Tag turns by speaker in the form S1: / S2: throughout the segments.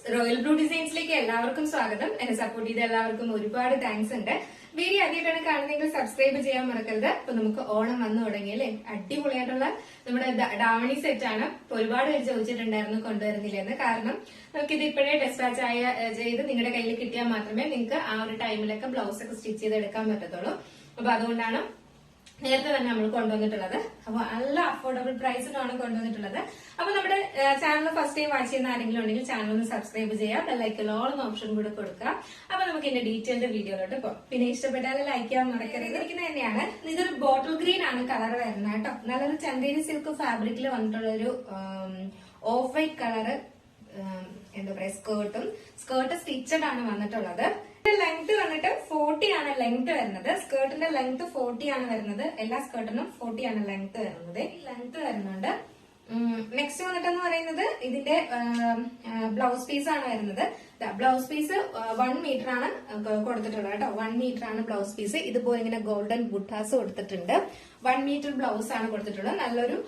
S1: Royal blue ഡിസൈൻസിലേക്ക് എല്ലാവർക്കും സ്വാഗതം. എന്നെ സപ്പോർട്ട് ചെയ്ത എല്ലാവർക്കും ഒരുപാട് താങ്ക്സ് ഉണ്ട്. വീഡിയോ ആദ്യമായിട്ടാണ് കാണുന്നതെങ്കിൽ സബ്സ്ക്രൈബ് ചെയ്യാൻ മറക്കരുത്. അപ്പൊ നമുക്ക് ഓണം വന്നു തുടങ്ങിയല്ലേ, അടിപൊളിയായിട്ടുള്ള നമ്മുടെ ഡാവണി സെറ്റ് ആണ്. ഒരുപാട് പേര് ചോദിച്ചിട്ടുണ്ടായിരുന്നു കൊണ്ടുവരുന്നില്ലെന്ന്. കാരണം നമുക്കിത് ഇപ്പോഴേ ഡിസ്പാച്ച് ചെയ്ത് നിങ്ങളുടെ കയ്യിൽ കിട്ടിയാൽ മാത്രമേ നിങ്ങൾക്ക് ആ ഒരു ടൈമിലൊക്കെ ബ്ലൗസ് ഒക്കെ സ്റ്റിച്ച് ചെയ്ത് എടുക്കാൻ പറ്റത്തുള്ളൂ. അപ്പൊ അതുകൊണ്ടാണ് നേരത്തെ തന്നെ നമ്മൾ കൊണ്ടുവന്നിട്ടുള്ളത്. അപ്പൊ നല്ല അഫോർഡബിൾ പ്രൈസിനാണ് കൊണ്ടുവന്നിട്ടുള്ളത്. അപ്പൊ നമ്മുടെ ചാനൽ ഫസ്റ്റ് ടൈം വാച്ച് ചെയ്യുന്ന ആരെങ്കിലും ഉണ്ടെങ്കിൽ ചാനൽ ഒന്ന് സബ്സ്ക്രൈബ് ചെയ്യാം, ബെല്ലൈക്കൻ ഓൾ എന്ന ഓപ്ഷൻ കൂടെ കൊടുക്കുക. അപ്പൊ നമുക്ക് ഇതിന്റെ ഡീറ്റെയിൽഡ് വീഡിയോയിലോട്ട് പോകാം. പിന്നെ ഇഷ്ടപ്പെട്ടാൽ ലൈക്ക് ചെയ്യാൻ മറക്കരുത്. ഇരിക്കുന്നത് തന്നെയാണ്. ഇതൊരു ബോട്ടിൽ ഗ്രീൻ ആണ് കളർ വരുന്നത് കേട്ടോ. നല്ലൊരു ചന്തേരി സിൽക്ക് ഫാബ്രിക്കിൽ വന്നിട്ടുള്ള ഒരു ഓഫ് വൈറ്റ് കളറ് എന്താ പറയാ സ്കേർട്ട് സ്റ്റിച്ചഡ് ആണ് വന്നിട്ടുള്ളത്. ലെങ്ത് വന്നിട്ട് 40 ആണ് ലെങ്ത് വരുന്നത്. സ്കേർട്ടിന്റെ ലെങ്ത് 40 ആണ് വരുന്നത്. എല്ലാ സ്കേർട്ടിനും 40 ആണ് ലെങ്ത് വരുന്നുണ്ട്. നെക്സ്റ്റ് വന്നിട്ടെന്ന് പറയുന്നത് ഇതിന്റെ ബ്ലൗസ് പീസ് ആണ് വരുന്നത്. ബ്ലൗസ് പീസ് 1 മീറ്റർ ആണ് കൊടുത്തിട്ടുള്ളത് കേട്ടോ. 1 മീറ്റർ ആണ് ബ്ലൗസ് പീസ്. ഇതുപോലെ ഇങ്ങനെ ഗോൾഡൻ ബുട്ടാസ് കൊടുത്തിട്ടുണ്ട്. 1 മീറ്റർ ബ്ലൗസ് ആണ് കൊടുത്തിട്ടുള്ളത്. നല്ലൊരു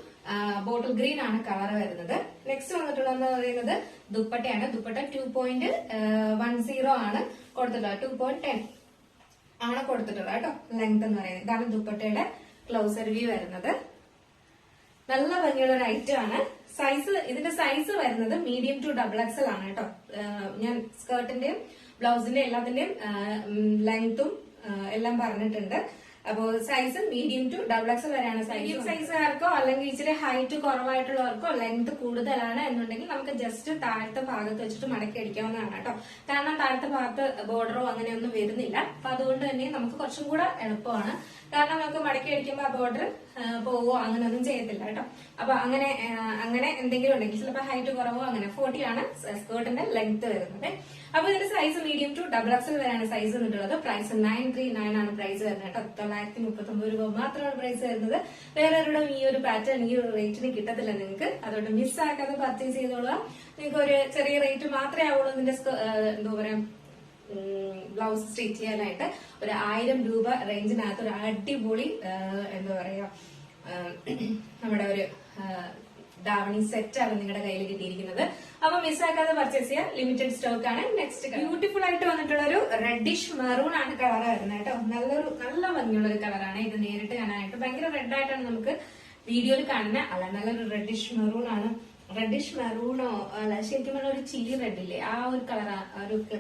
S1: ബോട്ടിൽ ഗ്രീൻ ആണ് കളർ വരുന്നത്. നെക്സ്റ്റ് വന്നിട്ടുള്ളതെന്ന് പറയുന്നത് ദുപ്പട്ടയാണ്. ദുപ്പട്ട 2.10 ആണ് കൊടുത്തിട്ടുള്ളത്. 2.10 ആണ് കൊടുത്തിട്ടുള്ളത് കേട്ടോ. ലെങ്ത് എന്ന് പറയുന്നത് ഇതാണ് ദുപ്പട്ടയുടെ ക്ലോസർ വ്യൂ വരുന്നത്. നല്ല ഭംഗിയുള്ള ഒരു ഐറ്റം ആണ്. ഇതിന്റെ സൈസ് വരുന്നത് മീഡിയം ടു XXL ആണ് കേട്ടോ. ഞാൻ സ്കേർട്ടിന്റെയും ബ്ലൗസിന്റെയും എല്ലാത്തിന്റെയും ലെങ്ത്തും എല്ലാം പറഞ്ഞിട്ടുണ്ട്. അപ്പോ സൈസ് മീഡിയം ടു XXL വരെയാണ് സൈസ്. സൈസുകാർക്കോ അല്ലെങ്കിൽ ഇച്ചിരി ഹൈറ്റ് കുറവായിട്ടുള്ളവർക്കോ ലെങ്ത് കൂടുതലാണ് എന്നുണ്ടെങ്കിൽ നമുക്ക് ജസ്റ്റ് താഴത്തെ ഭാഗത്ത് വെച്ചിട്ട് മടക്കി അടിക്കാവുന്നതാണ് കേട്ടോ. കാരണം താഴത്തെ ഭാഗത്ത് ബോർഡറോ അങ്ങനെയൊന്നും വരുന്നില്ല. അപ്പൊ അതുകൊണ്ട് തന്നെ നമുക്ക് കുറച്ചും കൂടെ എളുപ്പമാണ്. കാരണം നമുക്ക് മടക്കി അടിക്കുമ്പോൾ ആ ബോർഡർ പോവോ അങ്ങനെയൊന്നും ചെയ്യത്തില്ല കേട്ടോ. അപ്പൊ അങ്ങനെ എന്തെങ്കിലും ഉണ്ടെങ്കിൽ ചിലപ്പോൾ ഹൈറ്റ് കുറവോ അങ്ങനെ 40 ആണ് സ്കേർട്ടിന്റെ ലെങ്ത് വരുന്നത്. അപ്പൊ ഇതിന്റെ സൈസ് മീഡിയം ടു XXL വരെയാണ് സൈസ് വന്നിട്ടുള്ളത്. പ്രൈസ് 939 ആണ് പ്രൈസ് വരുന്നത് കേട്ടോ. 939 രൂപ മാത്രമാണ് പ്രൈസ് വരുന്നത്. വേറെ ഒരിടം ഈ ഒരു പാറ്റേൺ ഈ ഒരു റേറ്റിന് കിട്ടത്തില്ല നിങ്ങൾക്ക്. അതുകൊണ്ട് മിസ്സാക്കാതെ പർച്ചേസ് ചെയ്തോളുക. നിങ്ങൾക്ക് ഒരു ചെറിയ റേറ്റ് മാത്രമേ ആവുള്ളൂ ഇതിന്റെ എന്താ പറയാ ബ്ലൗസ് സ്റ്റിച്ച് ചെയ്യാനായിട്ട്. ഒരു 1000 രൂപ റേഞ്ചിനകത്ത് ഒരു അടിപൊളി എന്താ പറയാ നമ്മുടെ ഒരു ദാവണി സെറ്റ് ആണ് നിങ്ങളുടെ കയ്യിൽ കിട്ടിയിരിക്കുന്നത്. അപ്പൊ മിസ്സാക്കാതെ പർച്ചേസ് ചെയ്യാം. ലിമിറ്റഡ് സ്റ്റോക്ക് ആണ്. നെക്സ്റ്റ് ബ്യൂട്ടിഫുൾ ആയിട്ട് വന്നിട്ടുള്ള ഒരു റെഡിഷ് മെറൂൺ ആണ് കളർ വരുന്നത് കേട്ടോ. നല്ല ഭംഗിയുള്ള ഒരു കളറാണ്. ഇത് നേരിട്ട് കാണാനായിട്ട് ഭയങ്കര റെഡ് ആയിട്ടാണ് നമുക്ക് വീഡിയോയിൽ കാണുന്നത്. അല്ല, നല്ലൊരു റെഡിഷ് മെറൂൺ ആണ്. റെഡിഷ് മെറൂണോ അല്ല, ശരിക്കും പറഞ്ഞ ഒരു ചില്ലി റെഡ് ഇല്ലേ, ആ ഒരു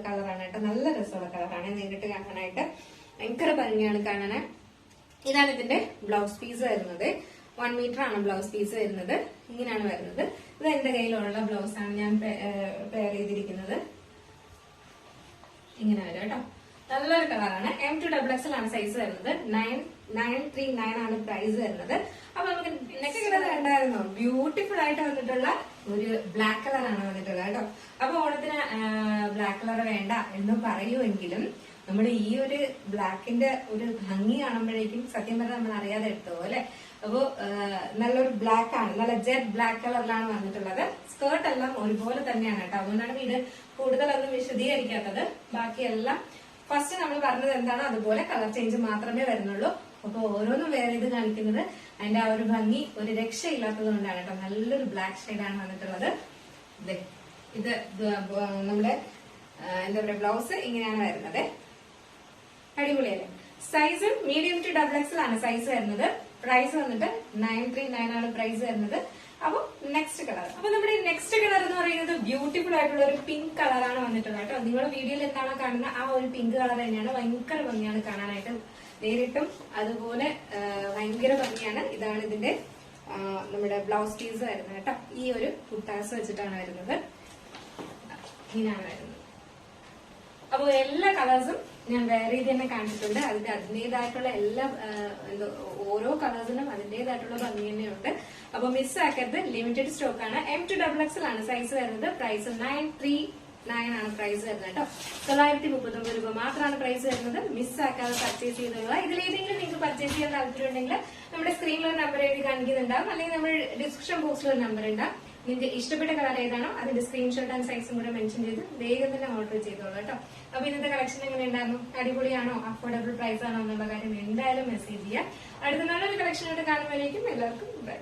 S1: കളറാണ് കേട്ടോ. നല്ല രസമുള്ള കളറാണ് നേരിട്ട് കാണാനായിട്ട്. ഭയങ്കര ഭംഗിയാണ് കാണാൻ. ഇതാണ് ഇതിന്റെ ബ്ലൗസ് പീസ് വരുന്നത്. 1 മീറ്റർ ആണ് ബ്ലൗസ് പീസ് വരുന്നത്. ഇങ്ങനെയാണ് വരുന്നത്. ഇത് എന്റെ കയ്യിലുള്ള ബ്ലൗസ് ആണ് ഞാൻ പെയർ ചെയ്തിരിക്കുന്നത്. ഇങ്ങനെ വരും കേട്ടോ. നല്ലൊരു കളറാണ്. M to XXL ആണ് സൈസ് വരുന്നത്. 939 ആണ് പ്രൈസ് വരുന്നത്. അപ്പൊ നമുക്ക് നെക്സ്റ്റ് കളർ കണ്ടായിരുന്നോ? ബ്യൂട്ടിഫുൾ ആയിട്ട് വന്നിട്ടുള്ള ഒരു ബ്ലാക്ക് കളറാണ് വന്നിട്ടുള്ളത് കേട്ടോ. അപ്പൊ ഓണത്തിന് ബ്ലാക്ക് കളർ വേണ്ട എന്ന് പറയുമെങ്കിലും നമ്മൾ ഈ ഒരു ബ്ലാക്കിന്റെ ഒരു ഭംഗി കാണുമ്പോഴേക്കും സത്യം പറഞ്ഞാൽ നമ്മൾ അറിയാതെ എടുത്തോ അല്ലെ. അപ്പോ നല്ലൊരു ബ്ലാക്ക് ആണ്. നല്ല ജെറ്റ് ബ്ലാക്ക് കളറിലാണ് വന്നിട്ടുള്ളത്. സ്കേർട്ട് എല്ലാം ഒരുപോലെ തന്നെയാണ് കേട്ടോ. അതുകൊണ്ടാണ് ഇത് കൂടുതലൊന്നും വിശദീകരിക്കാത്തത്. ബാക്കിയെല്ലാം ഫസ്റ്റ് നമ്മൾ പറഞ്ഞത് എന്താണോ അതുപോലെ കളർ ചേഞ്ച് മാത്രമേ വരുന്നുള്ളൂ. അപ്പൊ ഓരോന്നും വേറെ ഇത് കാണിക്കുന്നത് അതിന്റെ ആ ഒരു ഭംഗി ഒരു രക്ഷയില്ലാത്തത് കൊണ്ടാണ് കേട്ടോ. നല്ലൊരു ബ്ലാക്ക് ഷെയ്ഡാണ് വന്നിട്ടുള്ളത്. ഇത് നമ്മുടെ എന്താ പറയാ ബ്ലൗസ് ഇങ്ങനെയാണ് വരുന്നത്. അടിപൊളിയല്ലേ. സൈസ് മീഡിയം ടു XXL ആണ് സൈസ് വരുന്നത്. പ്രൈസ് വന്നിട്ട് 939 ആണ് പ്രൈസ് വരുന്നത്. അപ്പൊ നെക്സ്റ്റ് കളർ. അപ്പൊ നമ്മുടെ നെക്സ്റ്റ് കളർ എന്ന് പറയുന്നത് ബ്യൂട്ടിഫുൾ ആയിട്ടുള്ള ഒരു പിങ്ക് കളറാണ് വന്നിട്ടുള്ളത് കേട്ടോ. നിങ്ങളുടെ വീഡിയോയിൽ എന്താണോ കാണുന്ന ആ ഒരു പിങ്ക് കളർ തന്നെയാണ്. ഭയങ്കര ഭംഗിയാണ് കാണാനായിട്ട്. നേരിട്ടും അതുപോലെ ഭയങ്കര ഭംഗിയാണ്. ഇതാണ് ഇതിന്റെ നമ്മുടെ ബ്ലൗസ് പീസ് വരുന്നത് കേട്ടോ. ഈ ഒരു കുട്ടാസ് വെച്ചിട്ടാണ് വരുന്നത്. ഇങ്ങനെയാണ് വരുന്നത്. അപ്പൊ എല്ലാ കളേഴ്സും ഞാൻ വേറെ രീതി തന്നെ കാണിച്ചിട്ടുണ്ട്. അതിന്റേതായിട്ടുള്ള എല്ലാ ഓരോ കളേഴ്സിനും അതിന്റേതായിട്ടുള്ള ഭംഗി തന്നെയുണ്ട്. അപ്പൊ മിസ്സാക്കരുത്. ലിമിറ്റഡ് സ്റ്റോക്ക് ആണ്. M to XXL ആണ് സൈസ് വരുന്നത്. പ്രൈസ് 939 ആണ് പ്രൈസ് വരുന്നത് കേട്ടോ. 939 രൂപ മാത്രമാണ് പ്രൈസ് വരുന്നത്. മിസ്സാക്കാതെ പർച്ചേസ് ചെയ്തോളുക. ഇതിലേതെങ്കിലും നിങ്ങൾക്ക് പർച്ചേസ് ചെയ്യാൻ താല്പര്യമുണ്ടെങ്കിൽ നമ്മുടെ സ്ക്രീനിൽ ഒരു നമ്പർ എഴുതി കാണിക്കുന്നുണ്ടാവും. അല്ലെങ്കിൽ നമ്മുടെ ഡിസ്ക്രിപ്ഷൻ ബോക്സിൽ ഒരു നമ്പർ ഉണ്ടാവും. നിങ്ങൾക്ക് ഇഷ്ടപ്പെട്ട കളർ ഏതാണോ അതിന്റെ സ്ക്രീൻഷോട്ട് ആൻഡ് സൈസും കൂടെ മെൻഷൻ ചെയ്ത് വേഗം തന്നെ ഓർഡർ ചെയ്തോളൂ കേട്ടോ. അപ്പൊ ഇന്നത്തെ കളക്ഷൻ എങ്ങനെ ഉണ്ടായിരുന്നു? അടിപൊളിയാണോ? അഫോർഡബിൾ പ്രൈസ് ആണോ എന്നുള്ള കാര്യം എന്തായാലും മെസ്സേജ് ചെയ്യാം. അടുത്ത നല്ലൊരു കളക്ഷനായിട്ട് കാണുമ്പോഴേക്കും എല്ലാവർക്കും ബൈ.